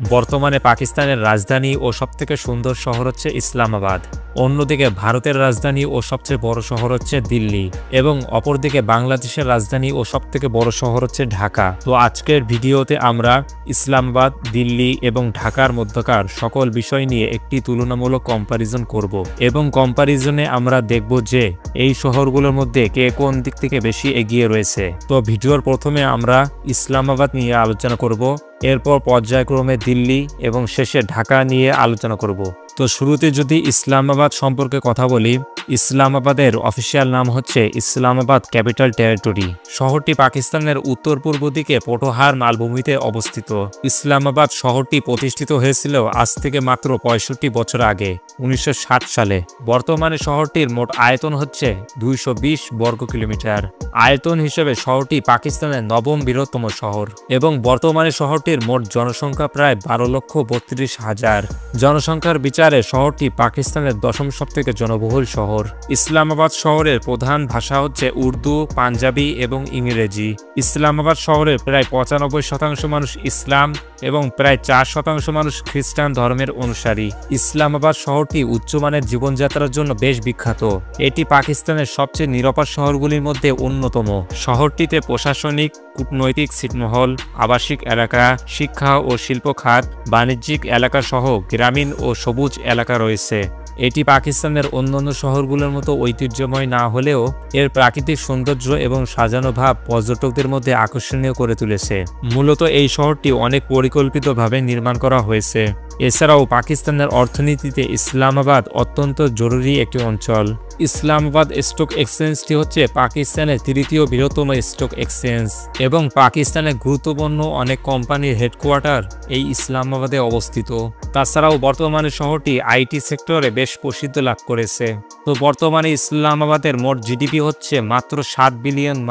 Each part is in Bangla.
বর্তমানে পাকিস্তানের রাজধানী ও সবথেকে সুন্দর শহর হচ্ছে ইসলামাবাদ। অন্যদিকে ভারতের রাজধানী ও সবচেয়ে বড় শহর হচ্ছে দিল্লি এবং অপরদিকে বাংলাদেশের রাজধানী ও সবথেকে বড় শহর হচ্ছে ঢাকা। তো আজকের ভিডিওতে আমরা ইসলামাবাদ, দিল্লি এবং ঢাকার মধ্যকার সকল বিষয় নিয়ে একটি তুলনামূলক কম্প্যারিজন করব এবং কম্প্যারিজনে আমরা দেখব যে এই শহরগুলোর মধ্যে কে কোন দিক থেকে বেশি এগিয়ে রয়েছে। তো ভিডিওর প্রথমে আমরা ইসলামাবাদ নিয়ে আলোচনা করব, এরপর পর্যায়ক্রমে দিল্লি এবং শেষে ঢাকা নিয়ে আলোচনা করব। তো শুরুতে যদি ইসলামাবাদ সম্পর্কে কথা বলি, ইসলামাবাদের অফিসিয়াল নাম হচ্ছে ইসলামাবাদ ক্যাপিটাল টেরিটরি। শহরটি পাকিস্তানের উত্তর পূর্ব দিকে পোটোহার মালভূমিতে অবস্থিত। ইসলামাবাদ শহরটি প্রতিষ্ঠিত হয়েছিল আজ থেকে মাত্র 65 বছর আগে, 1960 সালে। বর্তমানে শহরটির মোট আয়তন হচ্ছে 220 বর্গ কিলোমিটার। আয়তন হিসেবে শহরটি পাকিস্তানের নবম বৃহত্তম শহর এবং বর্তমানে শহরটির মোট জনসংখ্যা প্রায় 12,32,000। জনসংখ্যার বিচারে শহরটি পাকিস্তানের দশম সবথেকে জনবহুল শহর। ইসলামাবাদ শহরের প্রধান ভাষা হচ্ছে উর্দু, পাঞ্জাবি এবং ইংরেজি। ইসলামাবাদ শহরের প্রায় 95% মানুষ ইসলাম এবং প্রায় 4% মানুষ খ্রিস্টান ধর্মের অনুসারী। ইসলামাবাদ শহরটি উচ্চমানের জীবনযাত্রার জন্য বেশ বিখ্যাত। এটি পাকিস্তানের সবচেয়ে নিরাপদ শহরগুলির মধ্যে অন্যতম। শহরটিতে প্রশাসনিক, কূটনৈতিক ছিটমহল, আবাসিক এলাকা, শিক্ষা ও শিল্প খাত, বাণিজ্যিক এলাকা সহ গ্রামীণ ও সবুজ এলাকা রয়েছে। এটি পাকিস্তানের অন্যান্য শহরগুলোর মতো ঐতিহ্যময় না হলেও এর প্রাকৃতিক সৌন্দর্য এবং সাজানো ভাব পর্যটকদের মধ্যে আকর্ষণীয় করে তুলেছে। মূলত এই শহরটি অনেক পরিকল্পিতভাবে নির্মাণ করা হয়েছে। এছাড়াও পাকিস্তানের অর্থনীতিতে ইসলামাবাদ অত্যন্ত জরুরি একটি অঞ্চল। ইসলামাবাদ স্টক এক্সচেঞ্জটি হচ্ছে পাকিস্তানের তৃতীয় বৃহত্তম স্টক এক্সচেঞ্জ এবং পাকিস্তানের গুরুত্বপূর্ণ অনেক কোম্পানির হেডকোয়ার্টার এই ইসলামাবাদে অবস্থিত। তাছাড়াও বর্তমানে শহরটি আইটি সেক্টরে বেশ প্রসিদ্ধ লাভ করেছে। তো বর্তমানে ইসলামাবাদের মোট জিডিপি হচ্ছে মাত্র $7 বিলিয়ন।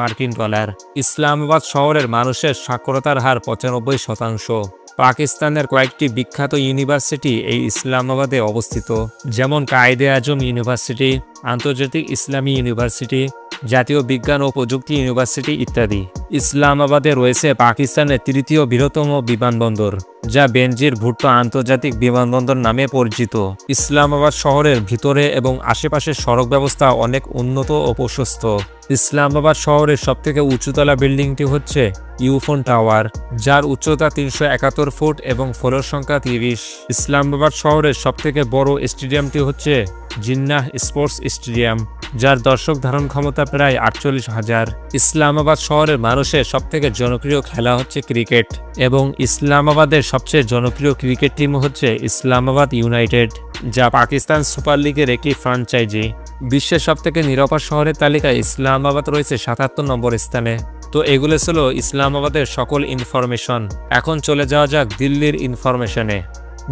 ইসলামাবাদ শহরের মানুষের সাক্ষরতার হার 95%। পাকিস্তানের কয়েকটি বিখ্যাত ইউনিভার্সিটি এই ইসলামাবাদে অবস্থিত, যেমন কায়েদ-এ-আজম ইউনিভার্সিটি, আন্তর্জাতিক ইসলামী ইউনিভার্সিটি, জাতীয় বিজ্ঞান ও প্রযুক্তি ইউনিভার্সিটি ইত্যাদি। ইসলামাবাদে রয়েছে পাকিস্তানের তৃতীয় বৃহত্তম বিমানবন্দর, যা বেনজির ভুট্টো আন্তর্জাতিক বিমানবন্দর নামে পরিচিত। ইসলামাবাদ শহরের ভিতরে এবং আশেপাশের সড়ক ব্যবস্থা অনেক উন্নত ও প্রশস্ত। ইসলামাবাদ শহরের সবথেকে উঁচুতলা বিল্ডিংটি হচ্ছে ইউফোন টাওয়ার, যার উচ্চতা 371 ফুট এবং ফ্লোর সংখ্যা 30। ইসলামাবাদ শহরের সবথেকে বড় স্টেডিয়ামটি হচ্ছে জিন্নাহ স্পোর্টস স্টেডিয়াম, যার দর্শক ধারণ ক্ষমতা প্রায় 48,000। ইসলামাবাদ শহরের মানুষের সবথেকে জনপ্রিয় খেলা হচ্ছে ক্রিকেট এবং ইসলামাবাদের সবচেয়ে জনপ্রিয় ক্রিকেট টিম হচ্ছে ইসলামাবাদ ইউনাইটেড, যা পাকিস্তান সুপার লিগের একটি ফ্র্যাঞ্চাইজি। বিশ্বের সবথেকে নিরাপদ শহরের তালিকায় ইসলামাবাদ রয়েছে 77 নম্বর স্থানে। তো এগুলো ছিল ইসলামাবাদের সকল ইনফরমেশন। এখন চলে যাওয়া যাক দিল্লির ইনফরমেশনে।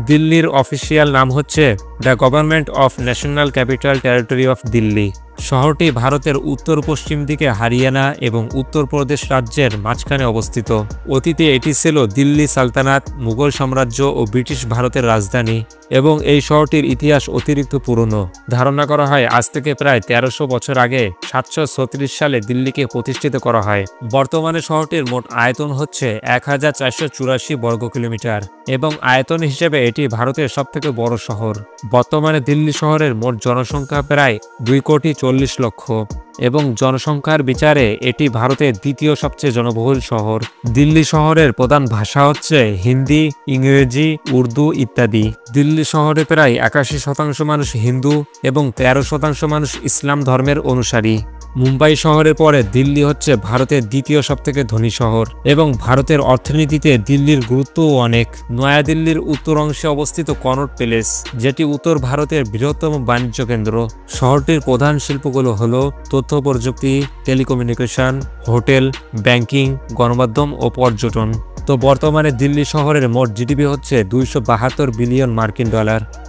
দিল্লির অফিসিয়াল নাম হচ্ছে the government of national capital territory of Delhi. শহরটি ভারতের উত্তর পশ্চিম দিকে হরিয়ানা এবং উত্তরপ্রদেশ রাজ্যের মাঝখানে অবস্থিত। অতীতে এটি ছিল দিল্লি সালতানাত, মুঘল সাম্রাজ্য ও ব্রিটিশ ভারতের রাজধানী এবং এই শহরটির ইতিহাস অতিরিক্ত পুরনো। ধারণা করা হয় আজ থেকে প্রায় 1300 বছর আগে 736 সালে দিল্লিকে প্রতিষ্ঠিত করা হয়। বর্তমানে শহরটির মোট আয়তন হচ্ছে 1484 বর্গ কিলোমিটার এবং আয়তন হিসেবে এটি ভারতের সবথেকে বড় শহর। বর্তমানে দিল্লি শহরের মোট জনসংখ্যা প্রায় 2,40,00,000 এবং জনসংখ্যার বিচারে এটি ভারতের দ্বিতীয় সবচেয়ে জনবহুল শহর। দিল্লি শহরের প্রধান ভাষা হচ্ছে হিন্দি, ইংরেজি, উর্দু ইত্যাদি। দিল্লি শহরে প্রায় 81% মানুষ হিন্দু এবং 13% মানুষ ইসলাম ধর্মের অনুসারী। মুম্বাই শহরের পরে দিল্লি হচ্ছে ভারতের দ্বিতীয় সবথেকে ধনী শহর এবং ভারতের অর্থনীতিতে দিল্লির গুরুত্বও অনেক। নয়াদিল্লির উত্তর অংশে অবস্থিত কনট প্যালেস, যেটি উত্তর ভারতের বৃহত্তম বাণিজ্য কেন্দ্র। শহরটির প্রধান শিল্পগুলো হলো তথ্য প্রযুক্তি, টেলিকমিউনিকেশন, হোটেল, ব্যাংকিং, গণমাধ্যম ও পর্যটন। তো বর্তমানে দিল্লি শহরের মোট জিডিপি হচ্ছে $272 বিলিয়ন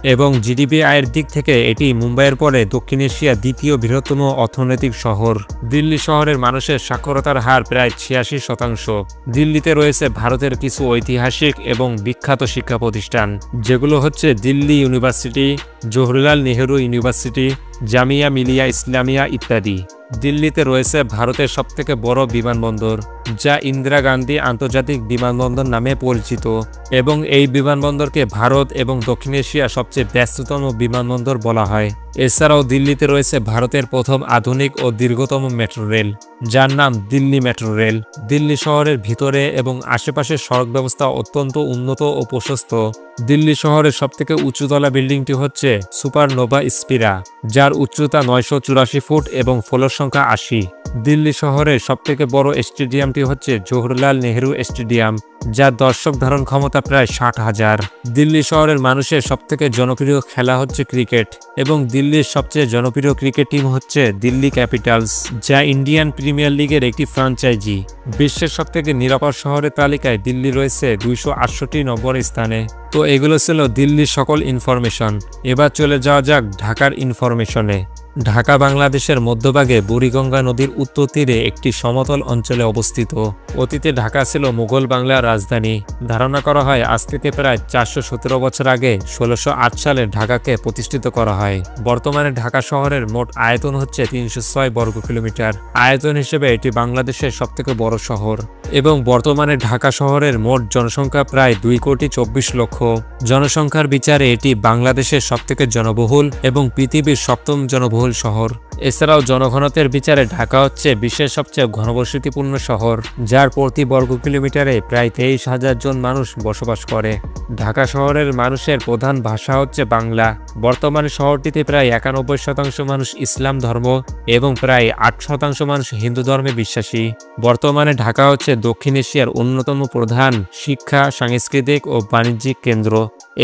এবং জিডিপি আয়ের দিক থেকে এটি মুম্বাইয়ের পরে দক্ষিণ এশিয়ার দ্বিতীয় বৃহত্তম অর্থনৈতিক শহর। দিল্লি শহরের মানুষের সাক্ষরতার হার প্রায় 86%। দিল্লিতে রয়েছে ভারতের কিছু ঐতিহাসিক এবং বিখ্যাত শিক্ষা প্রতিষ্ঠান, যেগুলো হচ্ছে দিল্লি ইউনিভার্সিটি, জওহরলাল নেহেরু ইউনিভার্সিটি, জামিয়া মিলিয়া ইসলামিয়া ইত্যাদি। দিল্লিতে রয়েছে ভারতের সবথেকে বড় বিমানবন্দর, যা ইন্দিরা গান্ধী আন্তর্জাতিক বিমানবন্দর নামে পরিচিত, এবং এই বিমানবন্দরকে ভারত এবং দক্ষিণ এশিয়ার সবচেয়ে ব্যস্ততম বিমানবন্দর বলা হয়। এছাড়াও দিল্লিতে রয়েছে ভারতের প্রথম আধুনিক ও দীর্ঘতম মেট্রো রেল, যার নাম দিল্লি মেট্রো রেল। দিল্লি শহরের ভিতরে এবং আশেপাশের সড়ক ব্যবস্থা অত্যন্ত উন্নত ও প্রশস্ত। দিল্লি শহরের সবথেকে উঁচুতলা বিল্ডিংটি হচ্ছে সুপারনোভা স্পিরা, যার উচ্চতা 984 ফুট এবং ফ্লোর সংখ্যা 80। দিল্লি শহরের সবথেকে বড় স্টেডিয়ামটি হচ্ছে জওহরলাল নেহরু স্টেডিয়াম, যার দর্শক ধারণ ক্ষমতা প্রায় 60,000। দিল্লি শহরের মানুষের সবথেকে জনপ্রিয় খেলা হচ্ছে ক্রিকেট, এবং দিল্লির সবচেয়ে জনপ্রিয় ক্রিকেট টিম হচ্ছে দিল্লি ক্যাপিটালস, যা ইন্ডিয়ান প্রিমিয়ার লিগের একটি ফ্র্যাঞ্চাইজি। বিশ্বের সবথেকে নিরাপদ শহরের তালিকায় দিল্লি রয়েছে 268 নম্বর স্থানে। তো এগুলো ছিল দিল্লির সকল ইনফরমেশন। এবার চলে যাওয়া যাক ঢাকার ইনফরমেশনে। ঢাকা বাংলাদেশের মধ্যভাগে বুড়িগঙ্গা নদীর উত্তর তীরে একটি সমতল অঞ্চলে অবস্থিত। অতীতে ঢাকা ছিল মুঘল বাংলার রাজধানী। ধারণা করা হয় আজ থেকে প্রায় 417 বছর আগে 1608 সালে ঢাকাকে প্রতিষ্ঠিত করা হয়। বর্তমানে ঢাকা শহরের মোট আয়তন হচ্ছে 306 বর্গ কিলোমিটার। আয়তন হিসেবে এটি বাংলাদেশের সবথেকে বড় শহর, এবং বর্তমানে ঢাকা শহরের মোট জনসংখ্যা প্রায় 2,24,00,000। জনসংখ্যার বিচারে এটি বাংলাদেশের সবথেকে জনবহুল এবং পৃথিবীর সপ্তম জনবহুল শহর। এছাড়াও জনঘনত্বের বিচারে ঢাকা হচ্ছে বিশ্বের সবচেয়ে ঘনবসতিপূর্ণ শহর, যার প্রতি বর্গ কিলোমিটারে প্রায় 23,000 জন মানুষ বসবাস করে। ঢাকা শহরের মানুষের প্রধান ভাষা হচ্ছে বাংলা। বর্তমানে শহরটিতে প্রায় 91% মানুষ ইসলাম ধর্ম এবং প্রায় 8% মানুষ হিন্দু ধর্মে বিশ্বাসী। বর্তমানে ঢাকা হচ্ছে দক্ষিণ এশিয়ার অন্যতম প্রধান শিক্ষা, সাংস্কৃতিক ও বাণিজ্যিক কেন্দ্র।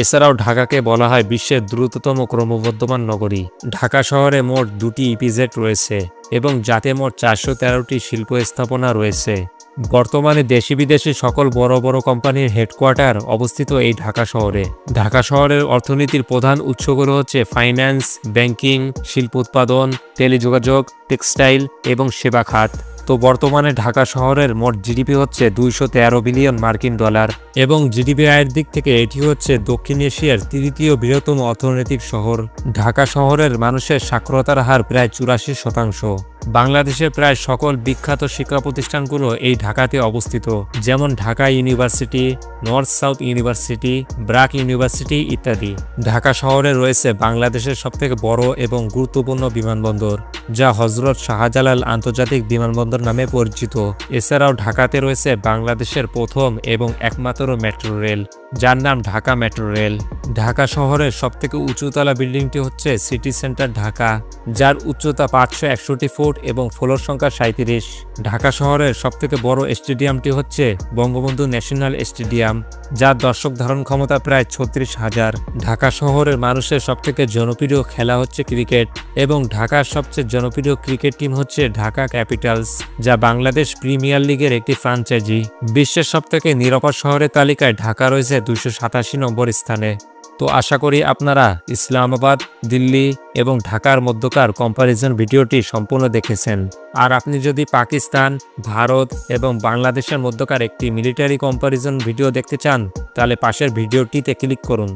এছাড়াও ঢাকাকে বলা হয় বিশ্বের দ্রুততম ক্রমবর্ধমান নগরী। ঢাকা শহরে মোট 2টি ইপিজেড রয়েছে, এবং যাতে মোট 413টি শিল্প স্থাপনা রয়েছে। বর্তমানে দেশি বিদেশি সকল বড় বড় কোম্পানির হেডকোয়ার্টার অবস্থিত এই ঢাকা শহরে। ঢাকা শহরের অর্থনীতির প্রধান উৎসগুলো হচ্ছে ফাইন্যান্স, ব্যাংকিং, শিল্প উৎপাদন, টেলিযোগাযোগ, টেক্সটাইল এবং সেবা খাত। তো বর্তমানে ঢাকা শহরের মোট জিডিপি হচ্ছে 213 বিলিয়ন মার্কিন ডলার, এবং জিডিপি আয়ের দিক থেকে এটি হচ্ছে দক্ষিণ এশিয়ার তৃতীয় বৃহত্তম অর্থনৈতিক শহর। ঢাকা শহরের মানুষের সাক্ষরতার হার প্রায় 84%। বাংলাদেশের প্রায় সকল বিখ্যাত শিক্ষা প্রতিষ্ঠানগুলো এই ঢাকাতে অবস্থিত, যেমন Dhaka university, north south university, BRAC university ইত্যাদি। ঢাকা শহরে রয়েছে বাংলাদেশের সবথেকে বড় এবং গুরুত্বপূর্ণ বিমানবন্দর, যা হজরত শাহজালাল আন্তর্জাতিক বিমানবন্দর নামে পরিচিত। এছাড়াও ঢাকাতে রয়েছে বাংলাদেশের প্রথম এবং একমাত্র মেট্রো রেল, যার নাম ঢাকা মেট্রো রেল। ঢাকা শহরের সবথেকে উঁচুতলা বিল্ডিংটি হচ্ছে সিটি সেন্টার ঢাকা, যার উচ্চতা 561 ফুট এবং ফ্লোর সংখ্যা 37। ঢাকা শহরের সবথেকে বড় স্টেডিয়ামটি হচ্ছে বঙ্গবন্ধু ন্যাশনাল স্টেডিয়াম, যার দর্শক ধারণ ক্ষমতা প্রায় 36,000। ঢাকা শহরের মানুষের সবথেকে জনপ্রিয় খেলা হচ্ছে ক্রিকেট, এবং ঢাকার সবচেয়ে জনপ্রিয় ক্রিকেট টিম হচ্ছে ঢাকা ক্যাপিটালস, যা বাংলাদেশ প্রিমিয়ার লিগের একটি ফ্র্যাঞ্চাইজি। বিশ্বের সবথেকে নিরাপদ শহরের তালিকায় ঢাকা রয়েছে 287 নম্বর স্থানে। তো আশা করি আপনারা ইসলামাবাদ, দিল্লি এবং ঢাকার মধ্যকার কম্প্যারিজন ভিডিওটি সম্পূর্ণ দেখেছেন। আর আপনি যদি পাকিস্তান, ভারত এবং বাংলাদেশের মধ্যকার একটি মিলিটারি কম্প্যারিজন ভিডিও দেখতে চান, তাহলে পাশের ভিডিওটিতে ক্লিক করুন।